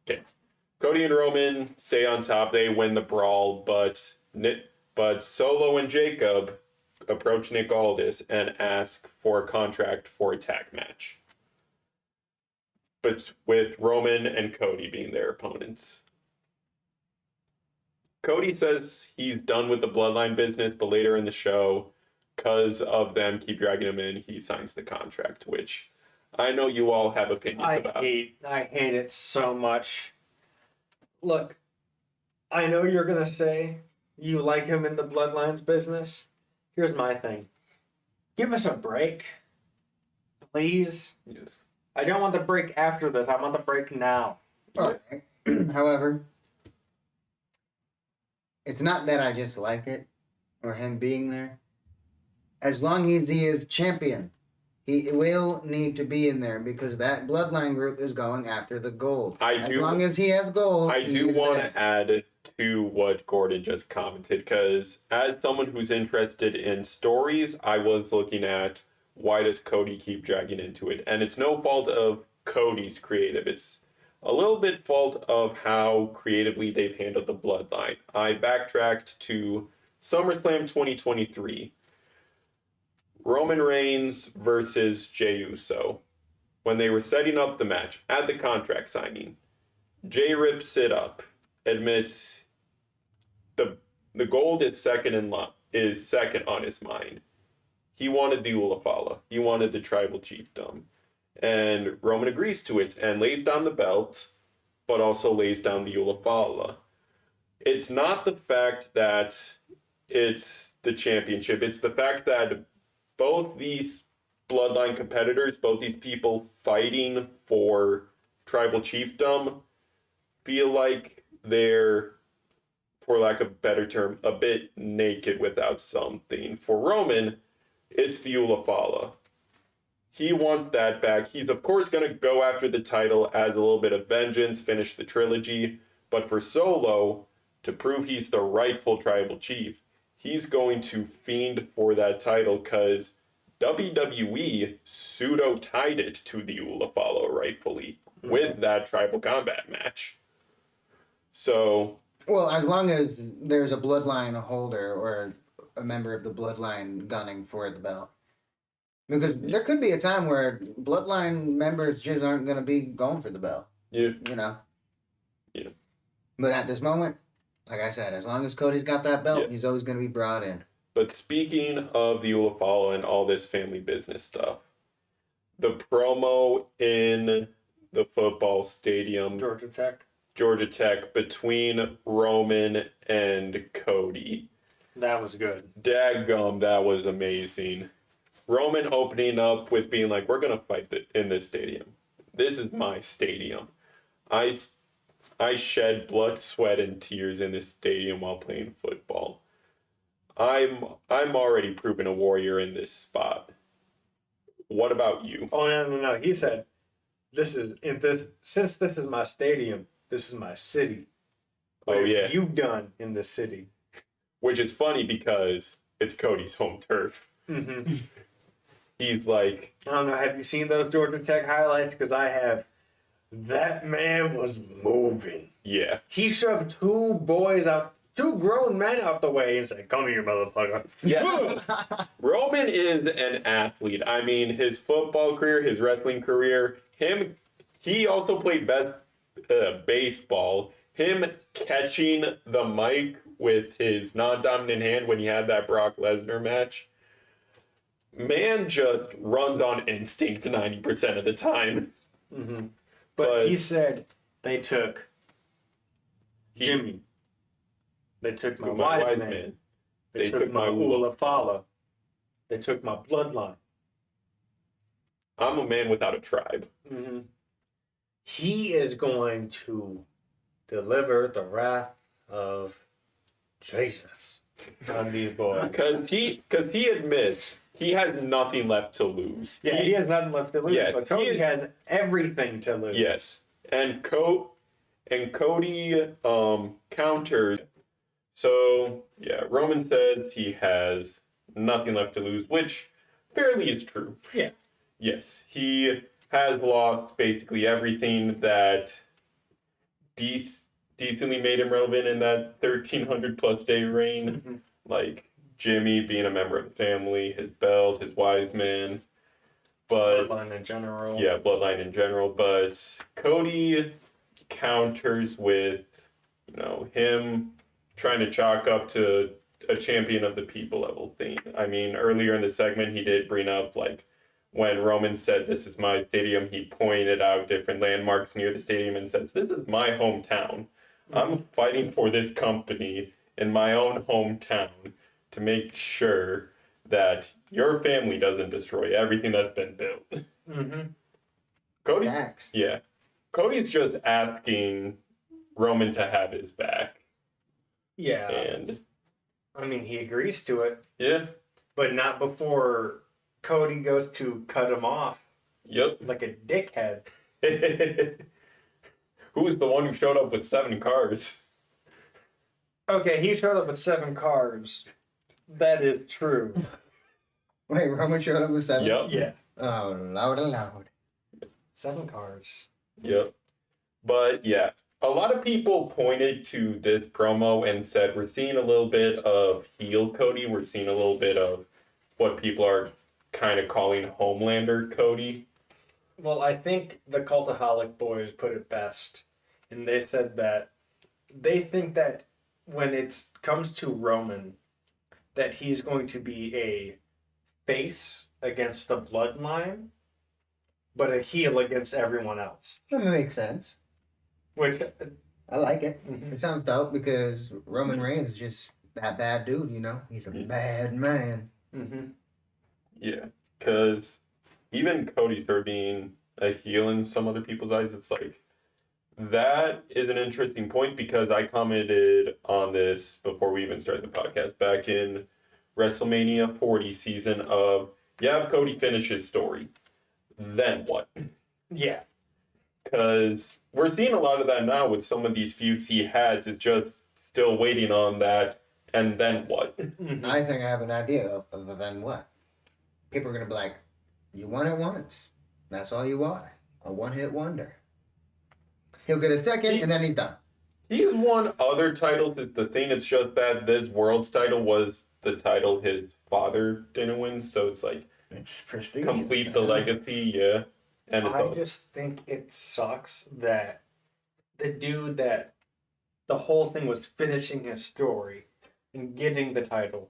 Okay. Cody and Roman stay on top. They win the brawl, but Solo and Jacob approach Nick Aldis and ask for a contract for a tag match. But with Roman and Cody being their opponents. Cody says he's done with the bloodline business, but later in the show, because of them keep dragging him in, he signs the contract, which I know you all have opinions about. I hate it so much. Look, I know you're gonna say you like him in the bloodlines business. Here's my thing. Give us a break. Please. Yes. I don't want the break after this. I want the break now. All right. However, it's not that I just like it or him being there. As long as he is champion, he will need to be in there because that bloodline group is going after the gold. As long as he has gold, I do want to add to what Gordon just commented, because as someone who's interested in stories, I was looking at why does Cody keep dragging into it? And it's no fault of Cody's creative. It's a little bit fault of how creatively they've handled the bloodline. I backtracked to SummerSlam 2023. Roman Reigns versus Jey Uso. When they were setting up the match at the contract signing, Jay rips it up, admits the gold is second on his mind. He wanted the Ulafala. He wanted the tribal chiefdom. And Roman agrees to it and lays down the belt, but also lays down the Ulafala. It's not the fact that it's the championship. It's the fact that both these bloodline competitors, both these people fighting for tribal chiefdom, feel like they're, for lack of a better term, a bit naked without something. For Roman, it's the Ulafala. He wants that back. He's, of course, going to go after the title as a little bit of vengeance, finish the trilogy. But for Solo, to prove he's the rightful tribal chief, he's going to fiend for that title because WWE pseudo-tied it to the Ulafala rightfully with that tribal combat match. So... Well, as long as there's a bloodline holder or a member of the bloodline gunning for the belt. Because there could be a time where bloodline members just aren't going to be going for the belt. Yeah. You know? Yeah. But at this moment, like I said, as long as Cody's got that belt, Yeah. he's always going to be brought in. But speaking of the Ulafala and all this family business stuff, the promo in the football stadium, Georgia Tech. between Roman and Cody. That was good. Daggum, that was amazing. Roman opening up with being like, we're going to fight in this stadium. This is my stadium. I shed blood, sweat, and tears in this stadium while playing football. I'm already proven a warrior in this spot. What about you? Oh, no. He said, since this is my stadium, this is my city. What Oh, yeah. have you done in the city? Which is funny because it's Cody's home turf. Mm-hmm. He's like... I don't know, have you seen those Georgia Tech highlights? Because I have. That man was moving. Yeah. He shoved two grown men out the way and said, come here, motherfucker. Yeah. Roman is an athlete. I mean, his football career, his wrestling career, he also played baseball. Him catching the mic with his non-dominant hand when he had that Brock Lesnar match. Man just runs on instinct 90% of the time. Mm-hmm. But he said they took Jimmy. They took my wise man. They took my Ulafala. They took my bloodline. I'm a man without a tribe. Mm-hmm. He is going to deliver the wrath of Jesus on these boys. Because he admits he has nothing left to lose. Yeah, he has nothing left to lose. Yes, but Cody has everything to lose. Yes. And Cody counters. So, yeah, Roman says he has nothing left to lose, which fairly is true. Yeah. Yes, he has lost basically everything that decently made him relevant in that 1,300 plus day reign. Mm-hmm. Like Jimmy being a member of the family, his belt, his wise man. But Bloodline in general. yeah, bloodline in general. But Cody counters with, him trying to chalk up to a champion of the people level thing. I mean, earlier in the segment, he did bring up, like, when Roman said, this is my stadium, he pointed out different landmarks near the stadium and says, this is my hometown. I'm fighting for this company in my own hometown to make sure that your family doesn't destroy everything that's been built. Mm-hmm. Cody, Facts. yeah. Cody's just asking Roman to have his back. Yeah. And I mean, he agrees to it, yeah. but not before Cody goes to cut him off Yep. like a dickhead. Who was the one who showed up with 7 cars? Okay, he showed up with 7 cars. That is true. Wait, Roman showed up with 7? Yep. Yeah. Oh, loud. 7 cars. Yep. But yeah, a lot of people pointed to this promo and said we're seeing a little bit of heel Cody. We're seeing a little bit of what people are kind of calling Homelander Cody. Well, I think the Cultaholic boys put it best and they said that they think that when it comes to Roman, that he's going to be a face against the bloodline, but a heel against everyone else. That makes sense. Which, I like it. Mhm. It sounds dope because Roman Reigns is just that bad dude, you know? He's a bad man. Yeah, because even Cody for being a heel in some other people's eyes, it's like that is an interesting point because I commented on this before we even started the podcast back in WrestleMania 40 season of you have Cody finish his story, then what? Yeah. Because we're seeing a lot of that now with some of these feuds he has. It's just still waiting on that, and then what? I think I have an idea of then what. People are going to be like, you won it once. That's all you are. A one-hit wonder. He'll get a second, and then he's done. He's won other titles. It's the thing. It's just that this world's title was the title his father didn't win. So it's like It's prestigious. complete the legacy, yeah. And it's I just think it sucks that the dude that the whole thing was finishing his story and getting the title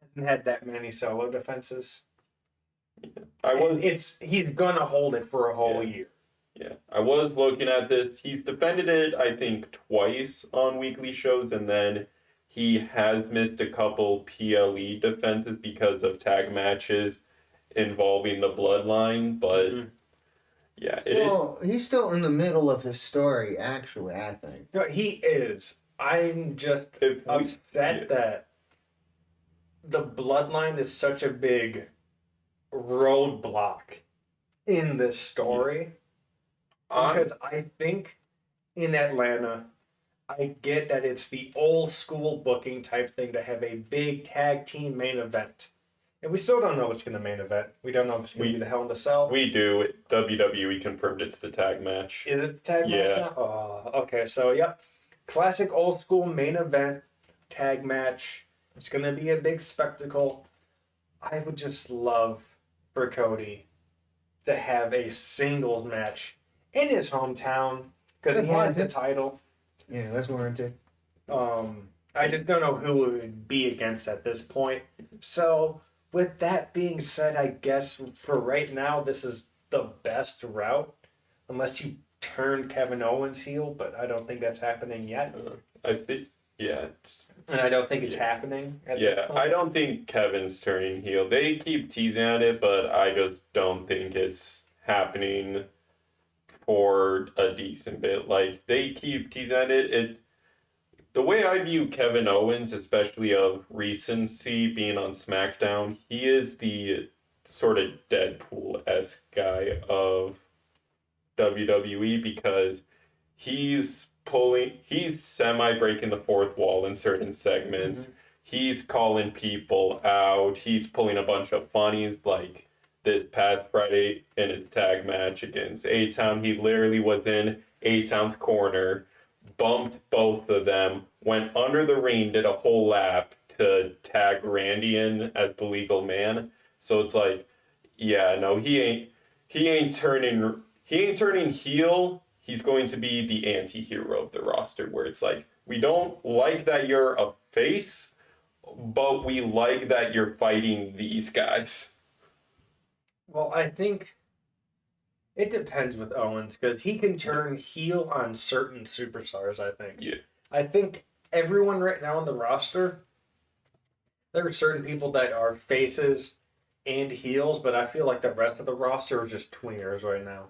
hasn't had that many solo defenses. He's gonna hold it for a whole year. Yeah, I was looking at this. He's defended it, I think, twice on weekly shows, and then he has missed a couple PLE defenses because of tag matches involving the bloodline. But yeah, Well, he's still in the middle of his story, actually, I think. No, he is. I'm just upset that the bloodline is such a big roadblock in this story. Because I think in Atlanta, I get that it's the old school booking type thing to have a big tag team main event. And we still don't know what's going to main event. We don't know if it's going to be the Hell in the Cell. We do. WWE confirmed it's the tag match. Is it the tag match now? Oh, okay. So, yep. Classic old school main event tag match. It's going to be a big spectacle. I would just love for Cody to have a singles match in his hometown because he has the title. Yeah, that's warranted. I just don't know who it would be against at this point. So, with that being said, I guess for right now, this is the best route, unless you turn Kevin Owens heel, but I don't think that's happening yet. I think, yeah. And I don't think it's happening at this point. I don't think Kevin's turning heel. They keep teasing at it, but I just don't think it's happening for a decent bit. Like, they keep teasing at it. The way I view Kevin Owens, especially of recency being on SmackDown, he is the sort of Deadpool-esque guy of WWE because he's semi-breaking the fourth wall in certain segments. Mm-hmm. He's calling people out. He's pulling a bunch of funnies like this past Friday in his tag match against A-Town. He literally was in A-Town's corner, bumped both of them, went under the ring, did a whole lap to tag Randy in as the legal man. So it's like, yeah, no, he ain't turning heel. He's going to be the anti-hero of the roster, where it's like, we don't like that you're a face, but we like that you're fighting these guys. Well, I think it depends with Owens, because he can turn heel on certain superstars, I think. Yeah. I think everyone right now on the roster, there are certain people that are faces and heels, but I feel like the rest of the roster are just tweeners right now.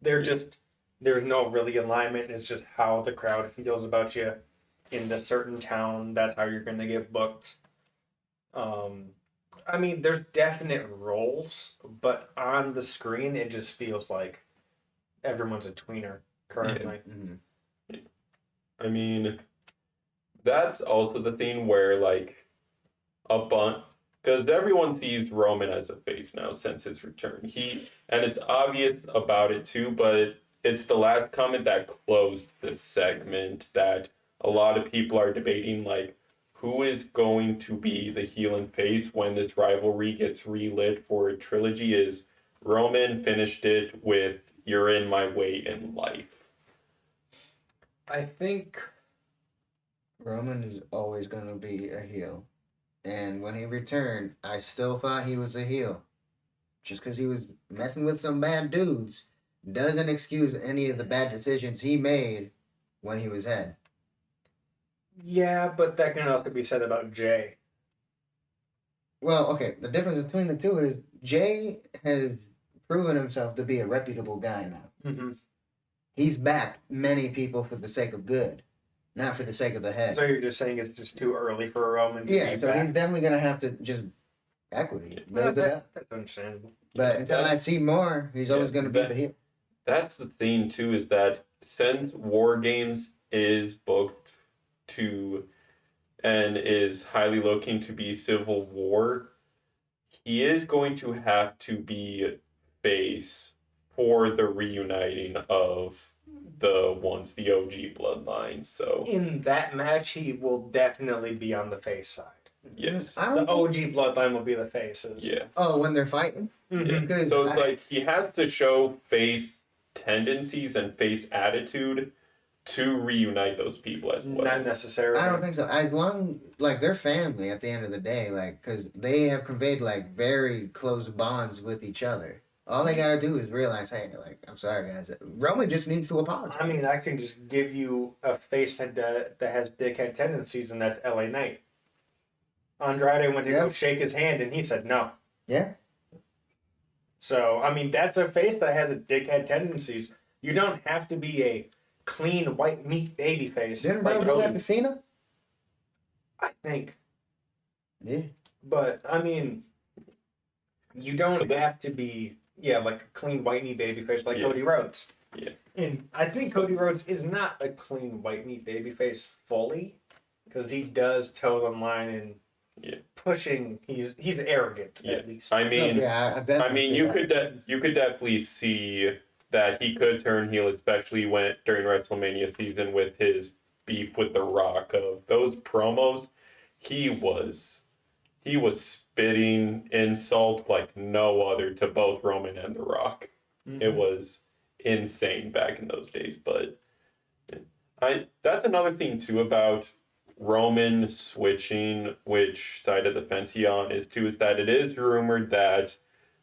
There's no really alignment. It's just how the crowd feels about you in a certain town. That's how you're going to get booked. I mean, there's definite roles, but on the screen, it just feels like everyone's a tweener currently. Mm-hmm. I mean, that's also the thing where, like, because everyone sees Roman as a face now since his return. And it's obvious about it too, but it's the last comment that closed this segment that a lot of people are debating, like, who is going to be the heel and face when this rivalry gets relit for a trilogy. Is Roman finished it with "You're in my way in life." I think Roman is always going to be a heel. And when he returned, I still thought he was a heel. Just because he was messing with some bad dudes doesn't excuse any of the bad decisions he made when he was head. yeah, but that can also be said about Jay. Well, okay, the difference between the two is Jay has proven himself to be a reputable guy now. Mm-hmm. He's backed many people for the sake of good, not for the sake of the head. So you're just saying it's just too early for Roman to Yeah, be so back? he's definitely going to have to just equity, build it up. That's understandable. But until I see more, he's always going to be the heel. That's the thing too, is that since War Games is booked to and is highly looking to be Civil War, he is going to have to be face for the reuniting of the OG bloodline. So In that match, he will definitely be on the face side. yes, I The don't OG bloodline will be the faces. yeah. Oh, when they're fighting? Mhm. Because So it's like he has to show face tendencies and face attitude to reunite those people as well. Not necessarily. I don't think so. As long, like, they're family at the end of the day, like, because they have conveyed, like, very close bonds with each other. All they got to do is realize, hey, like, I'm sorry, guys. Roman just needs to apologize. I mean, I can just give you a face that has dickhead tendencies, and that's LA Knight. Andrade went to go shake his hand, and he said no. Yeah. So, I mean, that's a face that has a dickhead tendencies. You don't have to be a clean white meat baby face. Didn't like Bro do that Roman, to Cena? I think. Yeah. But, I mean, you don't have to be, like a clean white meat baby face like Yeah. Cody Rhodes. Yeah. And I think Cody Rhodes is not a clean white meat baby face fully, because he does toe the line and pushing. He's arrogant at least. I mean, Yeah, I definitely see you that. could definitely see that he could turn heel, especially when during WrestleMania season with his beef with The Rock. Of those promos, he was spitting insult like no other to both Roman and The Rock. Mhm. It was insane back in those days. But that's another thing too about Roman switching which side of the fence he on is that it is rumored that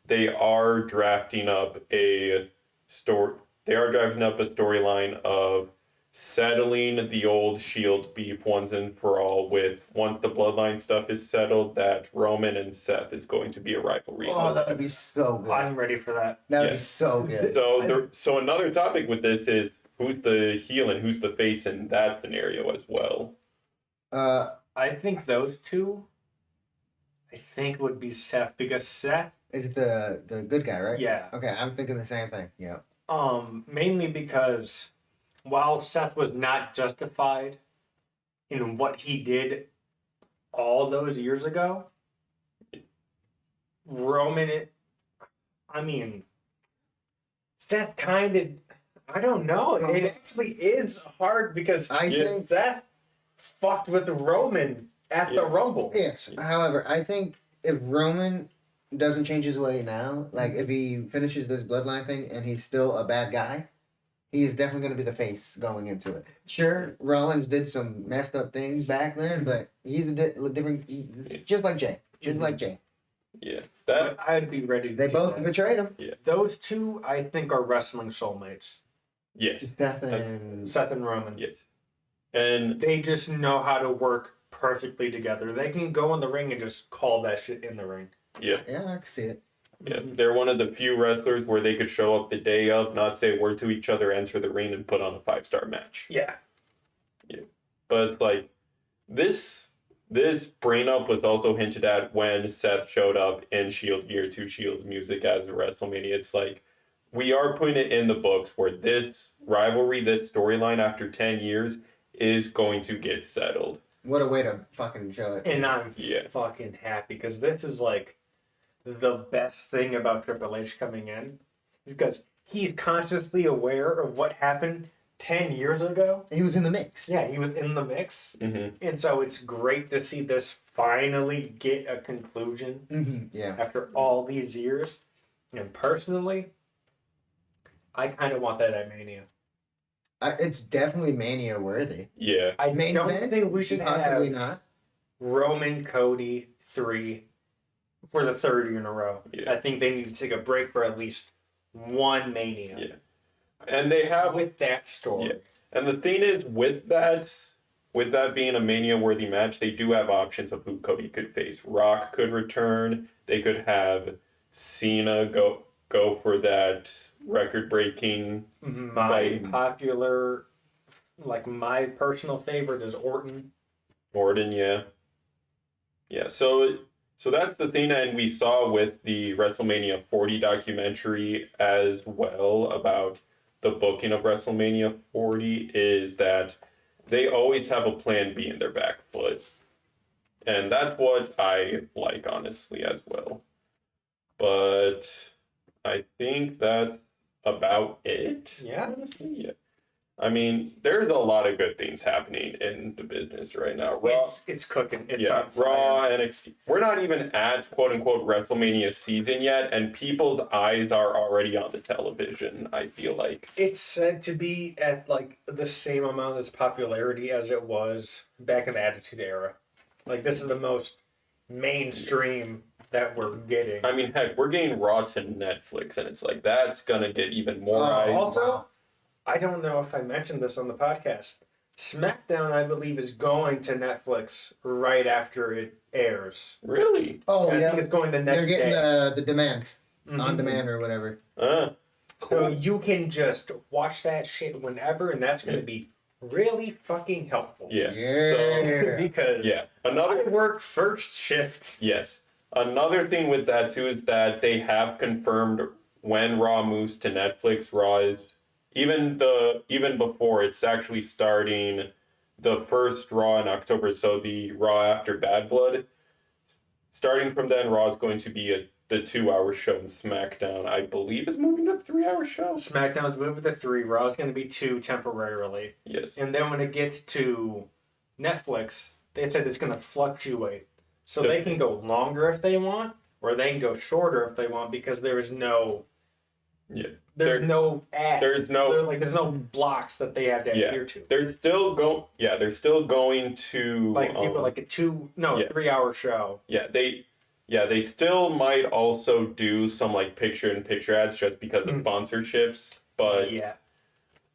they are drafting up a storyline of settling the old Shield beef once and for all. With once the bloodline stuff is settled, that Roman and Seth is going to be a rivalry. Oh, that would be so good. I'm ready for that. That would be Yes. so good. So another topic with this is who's the heel and who's the face in that scenario as well. I think those two. I think would be Seth, because Seth. Is the good guy, right? Yeah. Okay, I'm thinking the same thing. Yeah. Mainly because while Seth was not justified in what he did all those years ago, Roman, Seth kind of, I don't know. It actually is hard because I think Seth fucked with Roman at the Rumble. yes. However, I think if Roman doesn't change his way now, like if he finishes this bloodline thing and he's still a bad guy, he's definitely going to be the face going into it. Sure, Rollins did some messed up things back then, but he's a different, just like Jay. Just like Jay. Yeah, But I'd be ready to They see both that. betrayed him. Those two, I think, are wrestling soulmates. yes, Seth and Seth and Roman. yes, and They just know how to work perfectly together. They can go in the ring and just call that shit in the ring. yeah. yeah, I can see it. Yeah, they're one of the few wrestlers where they could show up the day of, not say a word to each other, enter the ring, and put on a 5-star match. Yeah. But it's like this brain up was also hinted at when Seth showed up in Shield gear to Shield music as a WrestleMania. It's like we are putting it in the books where this rivalry, this storyline after 10 years is going to get settled. What a way to fucking show it. And I'm Yeah. fucking happy because this is like the best thing about Triple H coming in, because he's consciously aware of what happened 10 years ago. He was in the mix. Yeah, he was in the mix. Mm-hmm. And so it's great to see this finally get a conclusion Yeah. after all these years. And personally, I kind of want that at Mania. It's definitely Mania worthy. Yeah. I Main don't event? think we should Possibly have not. Roman Cody 3 for the third year in a row. Yeah. I think they need to take a break for at least one Mania. Yeah. And they have With that story. Yeah. And the thing is, with that being a Mania-worthy match, they do have options of who Cody could face. Rock could return. They could have Cena go for that record-breaking My fight. popular, like my personal favorite is Orton. Orton, yeah. Yeah, so that's the thing, and we saw with the WrestleMania 40 documentary as well about the booking of WrestleMania 40 is that they always have a plan B in their back foot. And that's what I like, honestly, as well. But I think that's about it. Yeah. Honestly, yeah. I mean, there's a lot of good things happening in the business right now. Raw, It's cooking. It's yeah, on fire. Raw, NXT. We're not even at quote unquote WrestleMania season yet, and people's eyes are already on the television. I feel like. It's said to be at like the same amount of popularity as it was back in the Attitude Era. Like this is the most mainstream that we're getting. I mean, heck, we're getting Raw to Netflix, and it's like that's gonna get even more eyes. Also, I don't know if I mentioned this on the podcast. SmackDown, I believe, is going to Netflix right after it airs. Really? Oh, I yeah. think it's going the next They're getting day. the demand. Mhm. On demand or whatever. So Cool. you can just watch that shit whenever, and that's going to be really fucking helpful. Yeah. Yeah. Because Yeah. I Another work first shift. Yes. Another thing with that too is that they have confirmed when Raw moves to Netflix, Raw is even before it's actually starting the first Raw in October, so the Raw after Bad Blood. Starting from then, Raw is going to be the 2-hour show, and SmackDown, I believe, is moving to a 3-hour show. SmackDown's moving to 3. Raw's going to be 2 temporarily. Yes. And then when it gets to Netflix, they said it's going to fluctuate. So they can go longer if they want, or they can go shorter if they want, because there is no Yeah. there's no ad. There's no there's no blocks that they have to Yeah. adhere to. They're still going to Like do like a 3-hour show. They still might also do some like picture-in-picture ads just because of sponsorships, but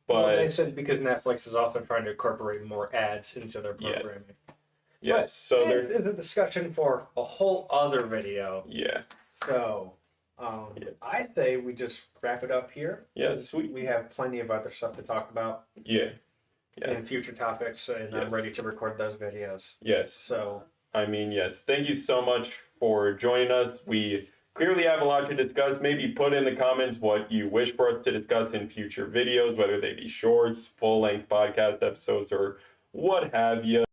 Well, they said because Netflix is also trying to incorporate more ads into their programming. yes, so This there is a discussion for a whole other video. yeah. So, I say we just wrap it up here. Yeah, sweet. We have plenty of other stuff to talk about Yeah. Yeah. in future topics, and I'm Yes. ready to record those videos. Yes. So, I mean, yes. Thank you so much for joining us. We clearly have a lot to discuss. Maybe put in the comments what you wish for us to discuss in future videos, whether they be shorts, full-length podcast episodes, or what have you.